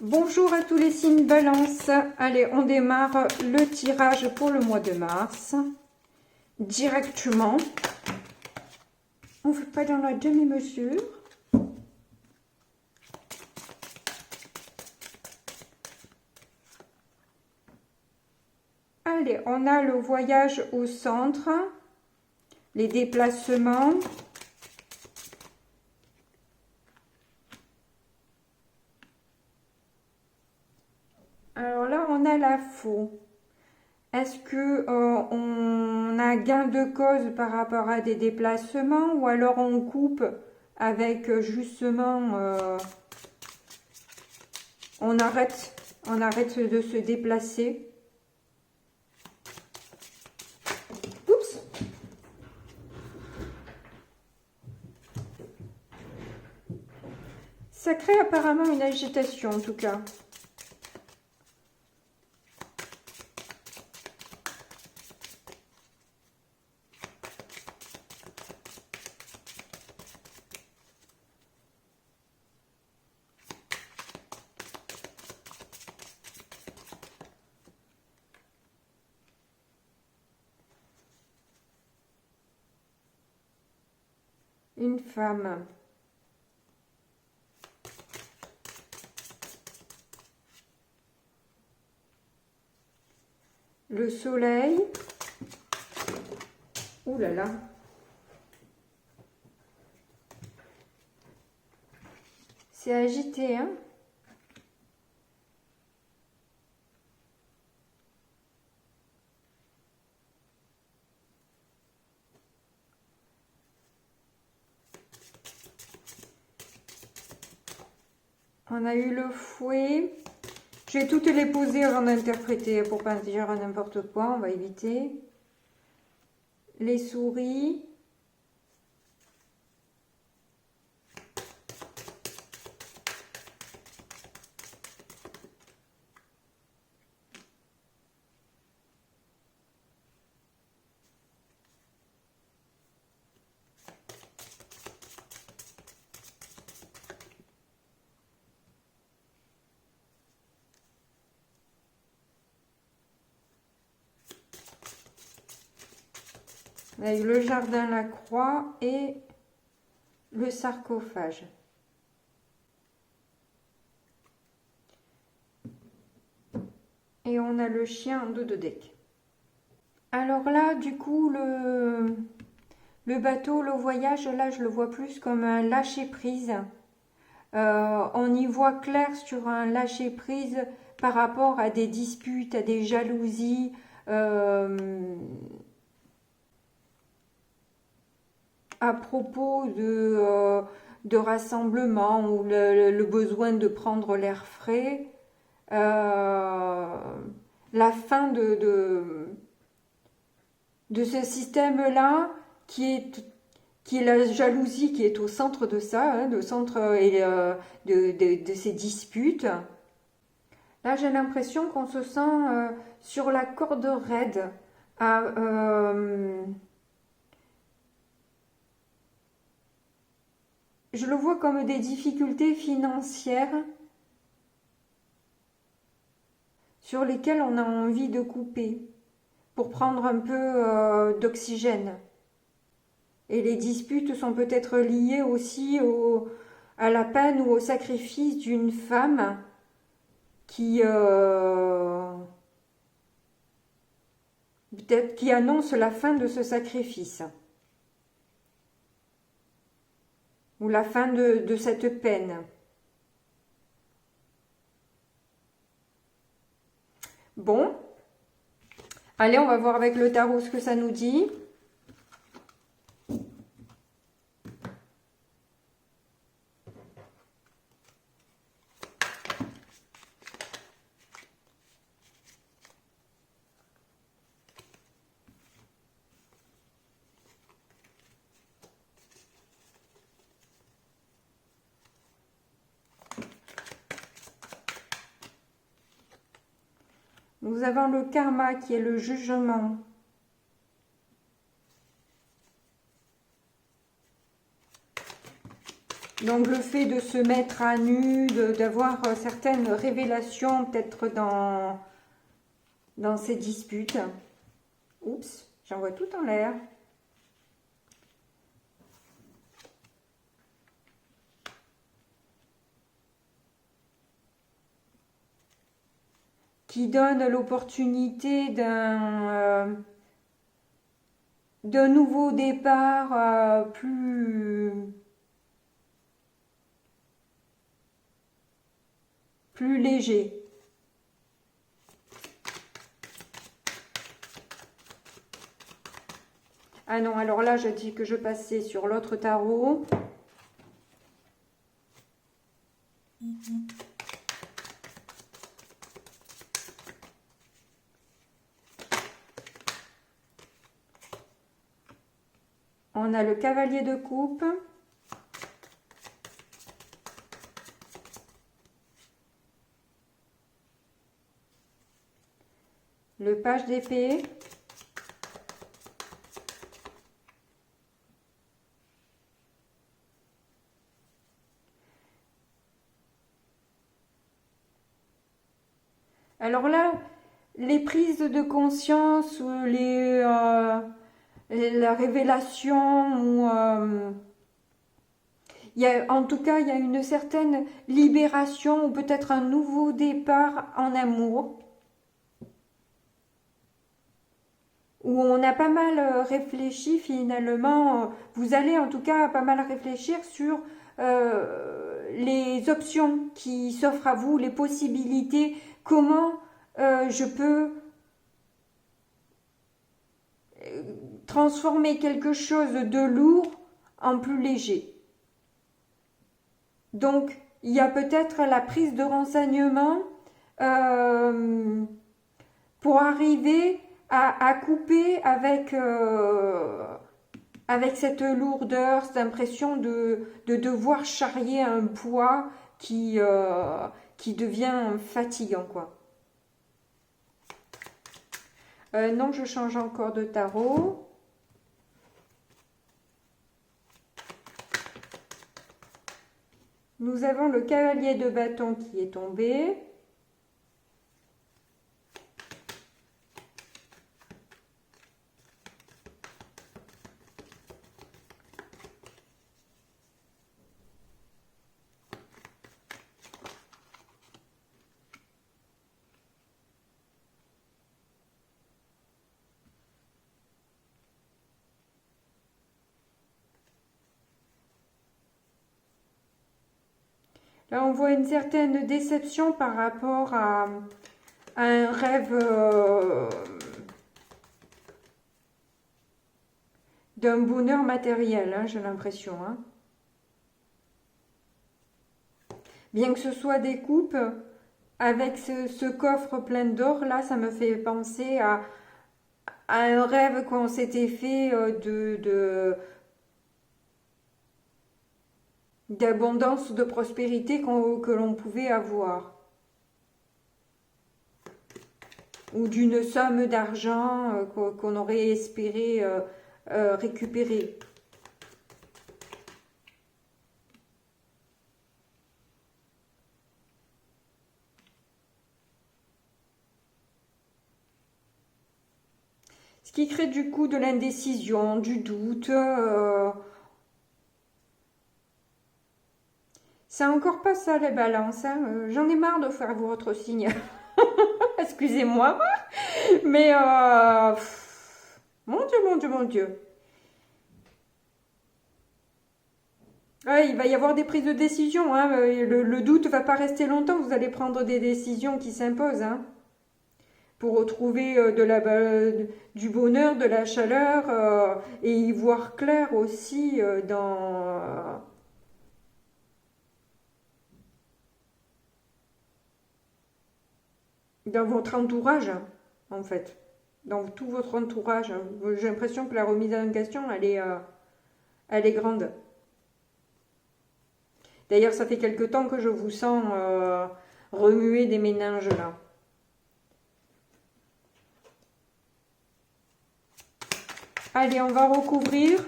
Bonjour à tous les signes Balance. Allez, on démarre le tirage pour le mois de mars. Directement. On ne fait pas dans la demi-mesure. Allez, on a le voyage au centre, les déplacements. Alors là, on a la faux. Est-ce que on a gain de cause par rapport à des déplacements ou alors on coupe avec justement on arrête de se déplacer. Oups. Ça crée apparemment une agitation en tout cas. Une femme. Le soleil. Ouh là là. C'est agité, hein? On a eu le fouet. Je vais toutes les poser avant d'interpréter pour pas dire n'importe quoi. On va éviter. Les souris. On a eu le jardin, la croix et le sarcophage. Et on a le chien Dododec. Alors là, du coup, le bateau, le voyage, là, je le vois plus comme un lâcher-prise. On y voit clair sur un lâcher-prise par rapport à des disputes, à des jalousies, à propos de rassemblement ou le besoin de prendre l'air frais, la fin de ce système-là qui est la jalousie qui est au centre de ça, hein, le centre de ces disputes. Là, j'ai l'impression qu'on se sent sur la corde raide. Je le vois comme des difficultés financières sur lesquelles on a envie de couper pour prendre un peu d'oxygène. Et les disputes sont peut-être liées aussi à la peine ou au sacrifice d'une femme qui peut-être qui annonce la fin de ce sacrifice. Ou la fin de cette peine. Bon. Allez, on va voir avec le tarot ce que ça nous dit. Nous avons le karma qui est le jugement. Donc le fait de se mettre à nu, d'avoir certaines révélations peut-être dans ces disputes. Oups, j'envoie tout en l'air. Qui donne l'opportunité d'un nouveau départ plus léger. Ah non, alors là, j'ai dit que je passais sur l'autre tarot. On a le cavalier de coupe. Le page d'épée. Alors là, les prises de conscience ou la révélation, ou, en tout cas, il y a une certaine libération ou peut-être un nouveau départ en amour, où on a pas mal réfléchi finalement. Vous allez en tout cas pas mal réfléchir sur les options qui s'offrent à vous, les possibilités, comment je peux transformer quelque chose de lourd en plus léger. Donc, il y a peut-être la prise de renseignements pour arriver à couper avec cette lourdeur, cette impression de devoir charrier un poids qui devient fatigant, quoi. Non, je change encore de tarot. Nous avons le cavalier de bâton qui est tombé. Là, on voit une certaine déception par rapport à un rêve d'un bonheur matériel, hein, j'ai l'impression. Hein. Bien que ce soit des coupes, avec ce coffre plein d'or, là, ça me fait penser à un rêve qu'on s'était fait d'abondance, de prospérité que l'on pouvait avoir. Ou d'une somme d'argent qu'on aurait espéré récupérer. Ce qui crée du coup de l'indécision, du doute. C'est encore pas ça les balances. Hein. J'en ai marre de faire votre signe. Excusez-moi. Mais mon Dieu, mon Dieu, mon Dieu. Ouais, il va y avoir des prises de décision. Hein. Le doute ne va pas rester longtemps. Vous allez prendre des décisions qui s'imposent. Hein. Pour retrouver du bonheur, de la chaleur et y voir clair aussi dans votre entourage, en fait. Dans tout votre entourage. J'ai l'impression que la remise en question, elle est grande. D'ailleurs, ça fait quelque temps que je vous sens remuer des méninges, là. Allez, on va recouvrir.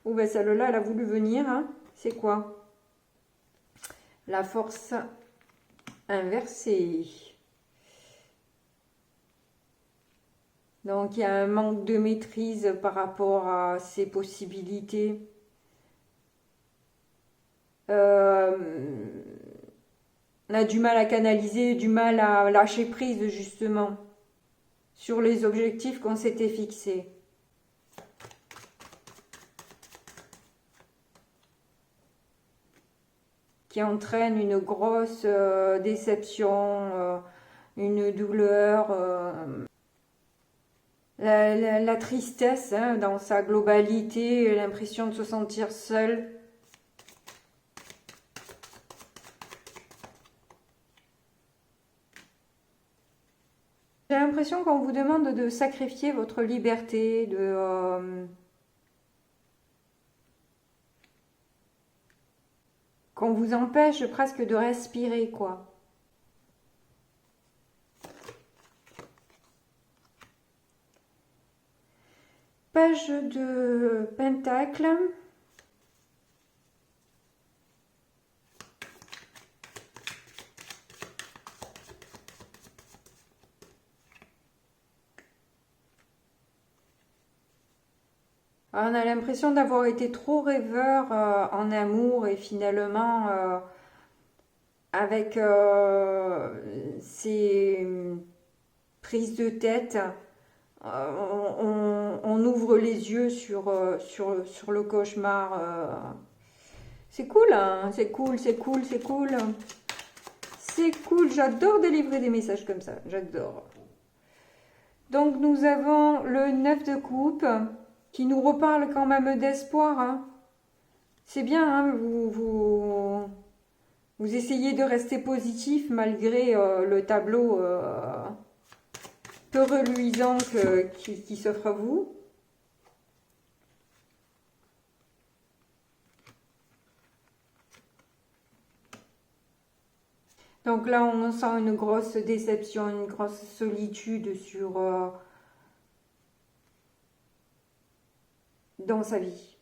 Oh, ben celle-là, elle a voulu venir. Hein. C'est quoi? La force inversée. Donc il y a un manque de maîtrise par rapport à ses possibilités. On a du mal à canaliser, du mal à lâcher prise justement sur les objectifs qu'on s'était fixés. Qui entraîne une grosse déception, une douleur, la tristesse hein, dans sa globalité, l'impression de se sentir seul. J'ai l'impression qu'on vous demande de sacrifier votre liberté, qu'on vous empêche presque de respirer, quoi. Page de Pentacle. On a l'impression d'avoir été trop rêveur en amour et finalement avec ces prises de tête, on ouvre les yeux sur le cauchemar. C'est cool, hein, c'est cool, c'est cool, c'est cool. C'est cool, j'adore délivrer des messages comme ça, j'adore. Donc nous avons le 9 de coupe qui nous reparle quand même d'espoir. Hein. C'est bien, hein, vous essayez de rester positif malgré le tableau peu reluisant qui s'offre à vous. Donc là, on sent une grosse déception, une grosse solitude sur dans sa vie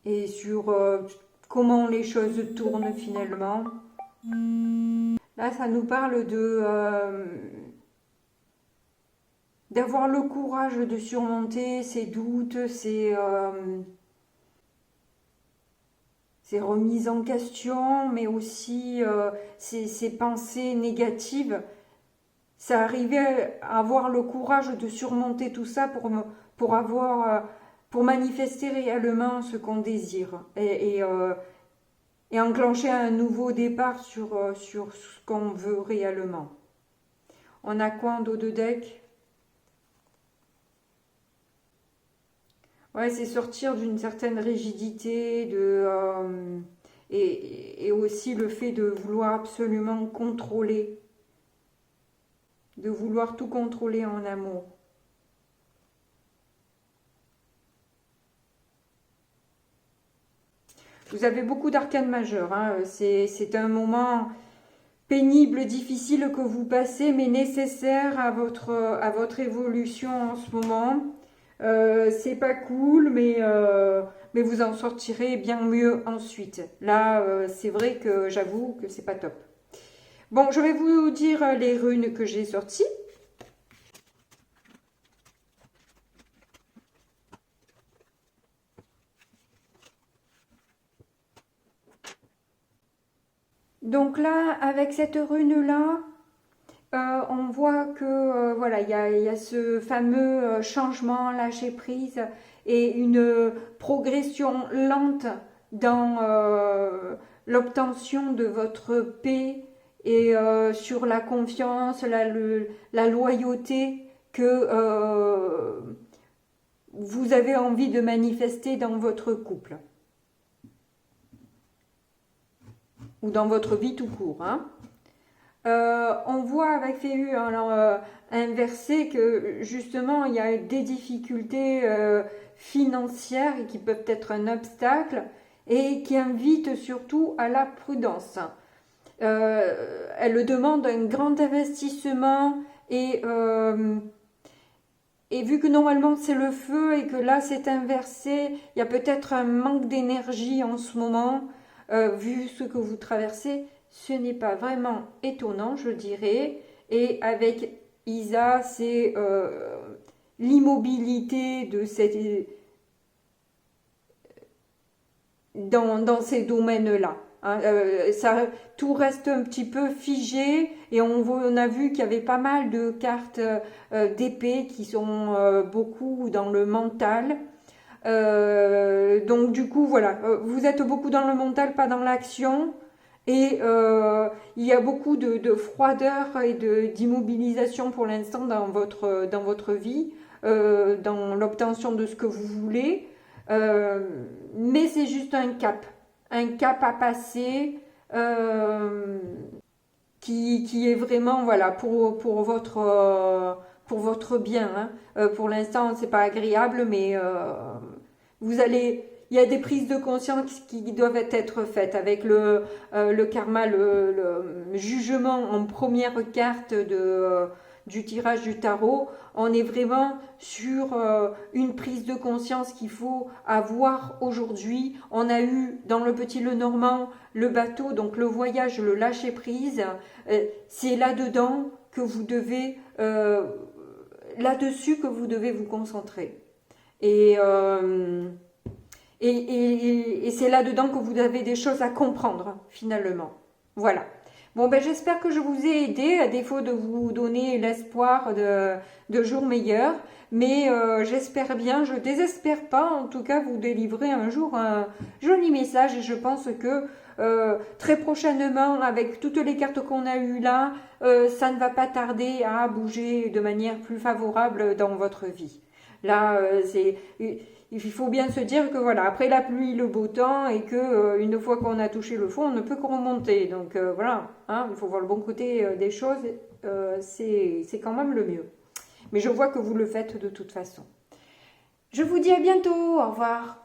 et sur comment les choses tournent finalement. Là, ça nous parle de d'avoir le courage de surmonter ses doutes, ses remises en question, mais aussi ses pensées négatives. Ça arrivait à avoir le courage de surmonter tout ça pour avoir pour manifester réellement ce qu'on désire et enclencher un nouveau départ sur ce qu'on veut réellement. On a quoi en dos de deck? Ouais, c'est sortir d'une certaine rigidité et aussi le fait de vouloir absolument contrôler, de vouloir tout contrôler en amour. Vous avez beaucoup d'arcanes majeures, hein. C'est un moment pénible, difficile que vous passez, mais nécessaire à votre évolution en ce moment. C'est pas cool, mais vous en sortirez bien mieux ensuite. Là, c'est vrai que j'avoue que c'est pas top. Bon, je vais vous dire les runes que j'ai sorties. Donc là, avec cette rune-là, on voit que voilà, il y a ce fameux changement, lâcher prise et une progression lente dans l'obtention de votre paix et sur la confiance, la loyauté que vous avez envie de manifester dans votre couple ou dans votre vie tout court, hein. On voit avec Féu inversé que justement il y a des difficultés financières qui peuvent être un obstacle et qui invitent surtout à la prudence. Elle demande un grand investissement et vu que normalement c'est le feu et que là c'est inversé, il y a peut-être un manque d'énergie en ce moment vu ce que vous traversez. ce n'est pas vraiment étonnant, je dirais. Et avec Isa, c'est l'immobilité de cette dans ces domaines-là. Hein. Tout reste un petit peu figé et on a vu qu'il y avait pas mal de cartes d'épée qui sont beaucoup dans le mental. Donc du coup, voilà, vous êtes beaucoup dans le mental, pas dans l'action. Et il y a beaucoup de froideur et d'immobilisation pour l'instant dans votre vie, dans l'obtention de ce que vous voulez. Mais c'est juste un cap à passer qui est vraiment voilà pour votre bien. Hein. Pour l'instant, c'est pas agréable, mais il y a des prises de conscience qui doivent être faites avec le karma, le jugement en première carte du tirage du tarot. On est vraiment sur une prise de conscience qu'il faut avoir aujourd'hui. On a eu dans le Petit Lenormand le bateau, donc le voyage, le lâcher prise. C'est là-dedans que vous devez, là-dessus que vous devez vous concentrer. Et c'est là-dedans que vous avez des choses à comprendre, finalement. Voilà. Bon, ben j'espère que je vous ai aidé, à défaut de vous donner l'espoir de jours meilleurs. Mais j'espère bien, je désespère pas, en tout cas, vous délivrer un jour un joli message. Et je pense que très prochainement, avec toutes les cartes qu'on a eues là, ça ne va pas tarder à bouger de manière plus favorable dans votre vie. Là, il faut bien se dire que voilà, après la pluie, le beau temps, et que une fois qu'on a touché le fond, on ne peut que remonter. Donc voilà, hein, il faut voir le bon côté des choses, c'est quand même le mieux. Mais je vois que vous le faites de toute façon. Je vous dis à bientôt, au revoir.